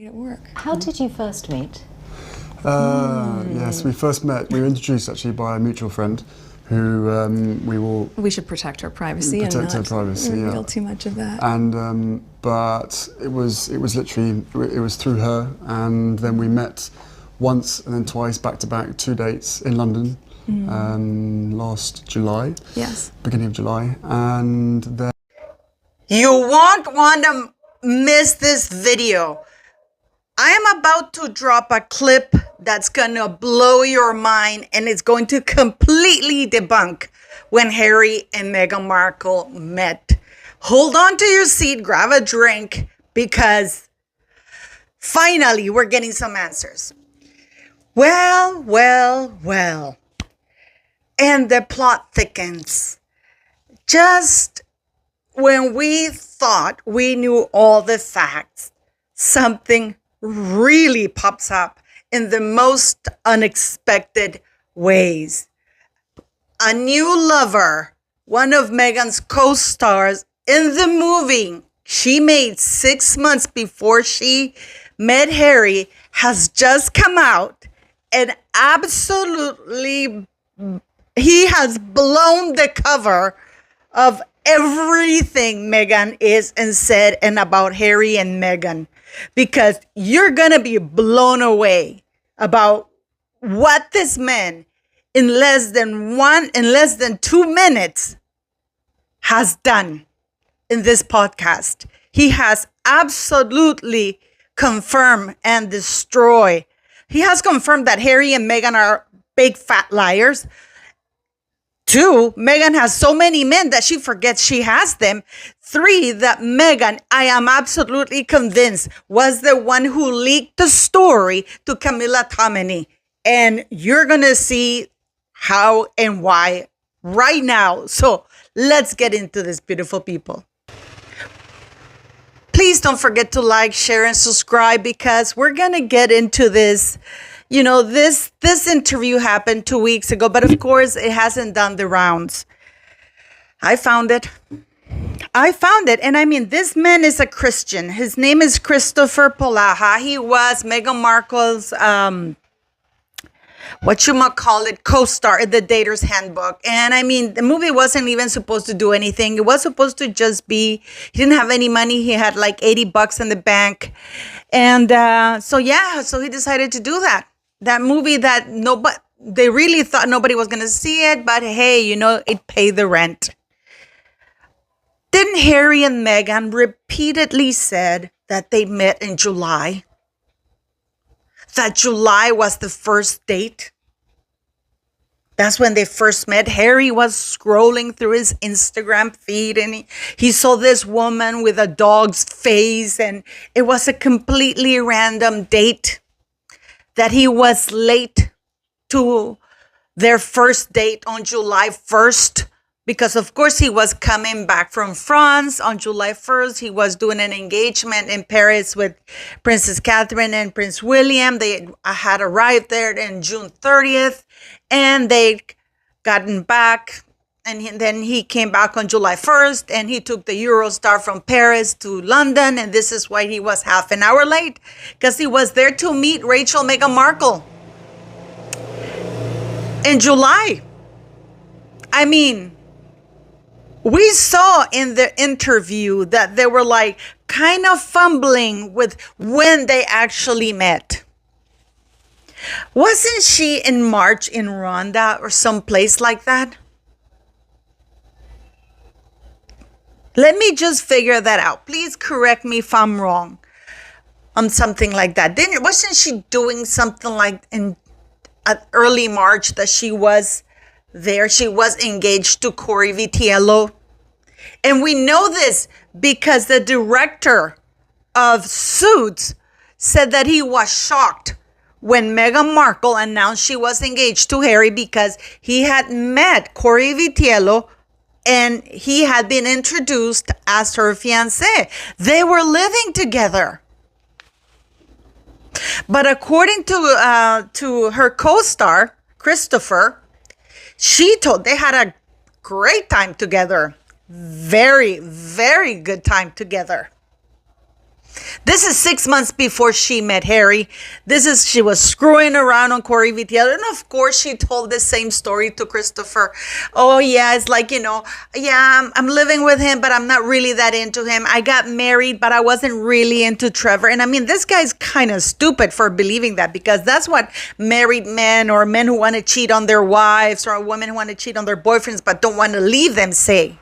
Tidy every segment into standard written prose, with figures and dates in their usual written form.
made it work. How did you first meet? Yes, we first met. We were introduced actually by a mutual friend who we should protect her privacy and protect her not privacy, reveal too much of that. And but it was literally through her, and then we met once and then twice back to back, 2 dates in London last July. Yes, beginning of July, and then You won't want to miss this video. I am about to drop a clip that's going to blow your mind, and it's going to completely debunk when Harry and Meghan Markle met. Hold on to your seat, grab a drink, because finally we're getting some answers. Well. And the plot thickens. Just when we thought we knew all the facts, something really pops up in the most unexpected ways. A new lover, one of Meghan's co-stars in the movie she made 6 months before she met Harry, has just come out and absolutely he has blown the cover of everything Meghan is and said and about Harry and Meghan, because you're going to be blown away about what this man in less than 2 minutes has done in this podcast. He has absolutely confirmed and destroyed. He has confirmed that Harry and Meghan are big fat liars. 2, Meghan has so many men that she forgets she has them. 3, that Meghan, I am absolutely convinced, was the one who leaked the story to Camilla Tominey. And you're going to see how and why right now. So let's get into this, beautiful people. Please don't forget to like, share, and subscribe, because we're going to get into this. You know, this interview happened 2 weeks ago, but of course it hasn't done the rounds. I found it. And I mean, this man is a Christian. His name is Christopher Polaha. He was Meghan Markle's, co-star in the Dater's Handbook. And I mean, the movie wasn't even supposed to do anything. It was supposed to just be, he didn't have any money. He had like $80 in the bank. And so he decided to do that. That movie that they really thought nobody was going to see it, but hey, you know, it paid the rent. Didn't Harry and Meghan repeatedly said that they met in July? That July was the first date? That's when they first met. Harry was scrolling through his Instagram feed and he saw this woman with a dog's face, and it was a completely random date. That he was late to their first date on July 1st, because of course he was coming back from France on July 1st. He was doing an engagement in Paris with Princess Catherine and Prince William. They had arrived there on June 30th, and they gotten back. And then he came back on July 1st, and he took the Eurostar from Paris to London. And this is why he was half an hour late, because he was there to meet Meghan Markle in July. I mean, we saw in the interview that they were like kind of fumbling with when they actually met. Wasn't she in March in Rwanda or someplace like that? Let me just figure that out. Please correct me if I'm wrong on something like that. Wasn't she doing something like in early March that she was there? She was engaged to Corey Vitiello. And we know this because the director of Suits said that he was shocked when Meghan Markle announced she was engaged to Harry, because he had met Corey Vitiello and he had been introduced as her fiancé. They were living together. But according to her co-star, Christopher, she told they had a great time together. Very, very good time together. This is 6 months before she met Harry. She was screwing around on Corey Vitiello. And of course, she told the same story to Christopher. Oh, yeah, it's like, yeah, I'm living with him, but I'm not really that into him. I got married, but I wasn't really into Trevor. And I mean, this guy's kind of stupid for believing that, because that's what married men or men who want to cheat on their wives or women who want to cheat on their boyfriends but don't want to leave them say.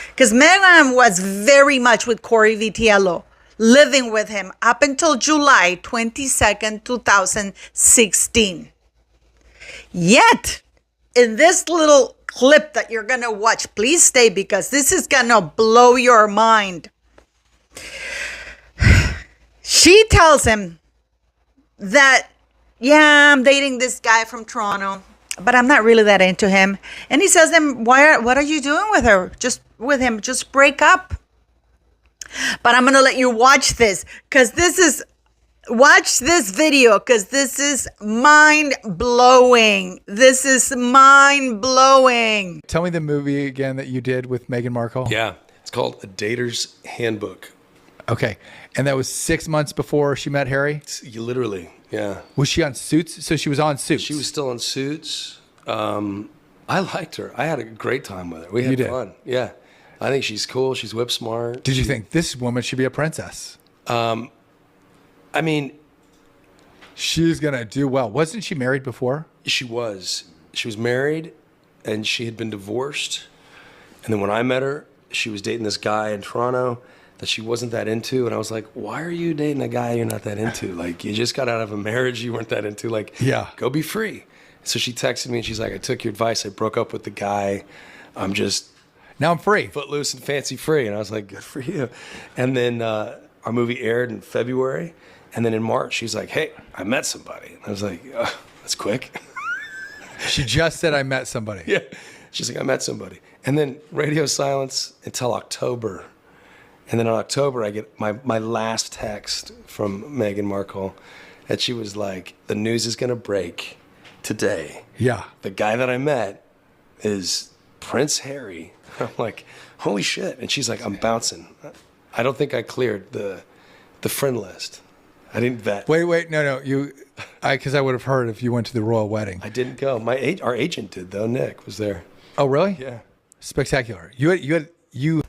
Because Meghan was very much with Corey Vitiello, living with him up until July 22nd, 2016. Yet, in this little clip that you're going to watch, please stay because this is going to blow your mind. She tells him that, yeah, I'm dating this guy from Toronto, but I'm not really that into him. And he says to him, what are you doing with her? Just break up. But I'm going to let you watch this watch this video because this is mind-blowing. This is mind-blowing. Tell me the movie again that you did with Meghan Markle. Yeah, it's called A Dater's Handbook. Okay. And that was 6 months before she met Harry? Literally, yeah. Was she on Suits? So she was on Suits. She was still on Suits. I liked her. I had a great time with her. We had fun. Yeah. I think she's cool. She's whip smart. Did you think this woman should be a princess? I mean, she's going to do well. Wasn't she married before? She was. She was married and she had been divorced. And then when I met her, she was dating this guy in Toronto that she wasn't that into. And I was like, why are you dating a guy you're not that into? Like, you just got out of a marriage you weren't that into. Like, yeah, go be free. So she texted me and she's like, I took your advice. I broke up with the guy. Now I'm free. Footloose and fancy free. And I was like, good for you. And then our movie aired in February. And then in March, she's like, hey, I met somebody. And I was like, oh, that's quick. She just said, I met somebody. Yeah. She's like, I met somebody. And then radio silence until October. And then in October, I get my last text from Meghan Markle. And she was like, the news is going to break today. Yeah. The guy that I met is Prince Harry. I'm like, holy shit. And she's like, I'm bouncing. I don't think I cleared the friend list. I didn't vet. Wait, no. Because I would have heard if you went to the royal wedding. I didn't go. Our agent did though. Nick was there. Oh, really? Yeah. Spectacular. You.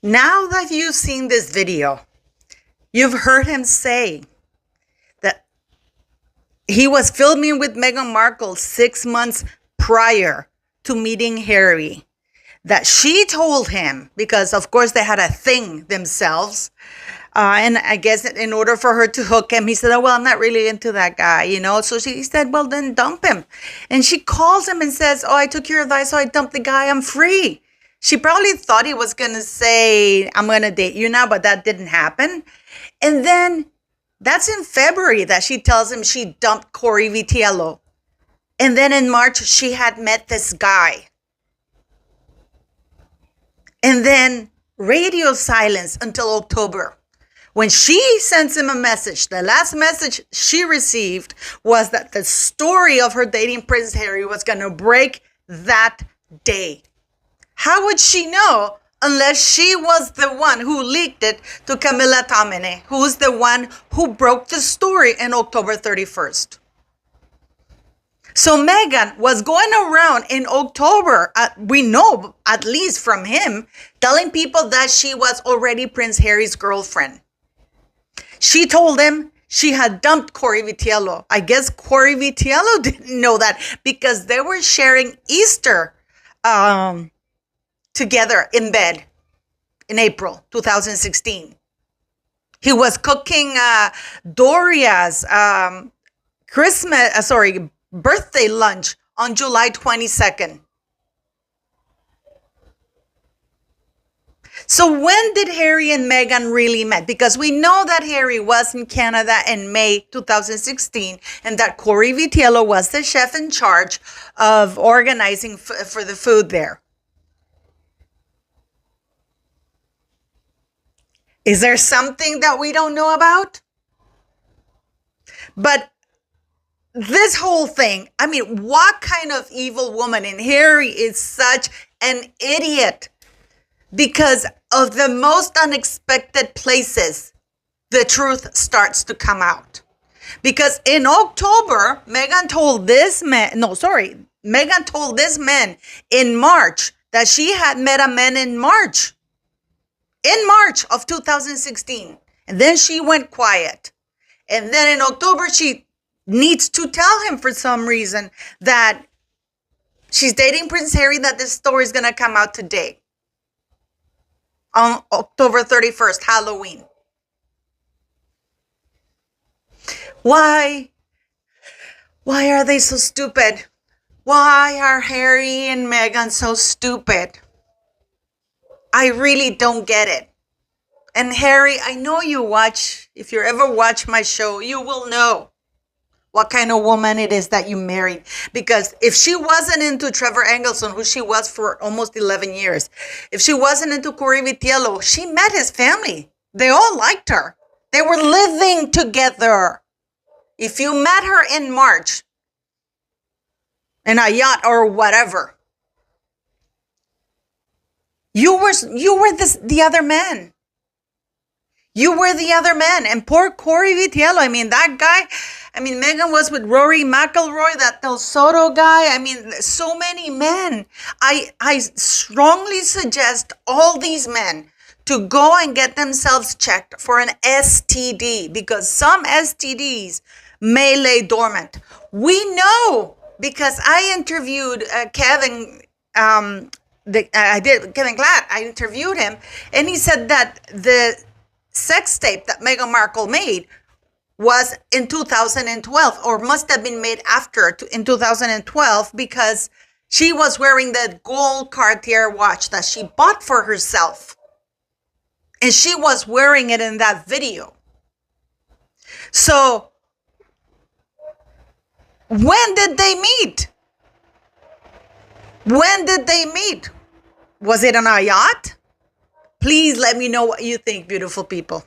Now that you've seen this video, you've heard him say that he was filming with Meghan Markle 6 months prior to meeting Harry, that she told him, because of course they had a thing themselves, and I guess in order for her to hook him, he said, oh, well, I'm not really into that guy, So she said, well, then dump him. And she calls him and says, oh, I took your advice, so I dumped the guy, I'm free. She probably thought he was going to say, I'm going to date you now, but that didn't happen. And then that's in February that she tells him she dumped Corey Vitiello. And then in March, she had met this guy. And then radio silence until October. When she sends him a message, the last message she received was that the story of her dating Prince Harry was going to break that day. How would she know unless she was the one who leaked it to Camilla Tomine, who's the one who broke the story in October 31st? So Meghan was going around in October, we know at least from him, telling people that she was already Prince Harry's girlfriend. She told him she had dumped Corey Vitiello. I guess Corey Vitiello didn't know that because they were sharing Easter together in bed in April 2016. He was cooking Doria's birthday lunch on July 22nd. So when did Harry and Meghan really met? Because we know that Harry was in Canada in May 2016 and that Corey Vitiello was the chef in charge of organizing for the food there. Is there something that we don't know about? But this whole thing, I mean, what kind of evil woman? And Harry is such an idiot. Because of the most unexpected places, the truth starts to come out. Because in October, Meghan told this man in March that she had met a man in March of 2016. And then she went quiet. And then in October, she needs to tell him for some reason that she's dating Prince Harry, that this story is going to come out today on October 31st, Halloween. Why are they so stupid? Why are Harry and Meghan so stupid? I really don't get it. And Harry, I know you watch, if you ever watch my show, you will know what kind of woman it is that you married. Because if she wasn't into Trevor Engelson, who she was for almost 11 years, if she wasn't into Corey Vitiello, she met his family. They all liked her. They were living together. If you met her in March, in a yacht or whatever, you were the other man. You were the other man. And poor Corey Vitiello, I mean, that guy, I mean, Meghan was with Rory McIlroy, that Del Soto guy. I mean, so many men. I strongly suggest all these men to go and get themselves checked for an STD, because some STDs may lay dormant. We know, because I interviewed Kevin Glad. I interviewed him, and he said that the sex tape that Meghan Markle made was in 2012, or must have been made in 2012, because she was wearing the gold Cartier watch that she bought for herself. And she was wearing it in that video. So, when did they meet? When did they meet? Was it on a yacht? Please let me know what you think, beautiful people.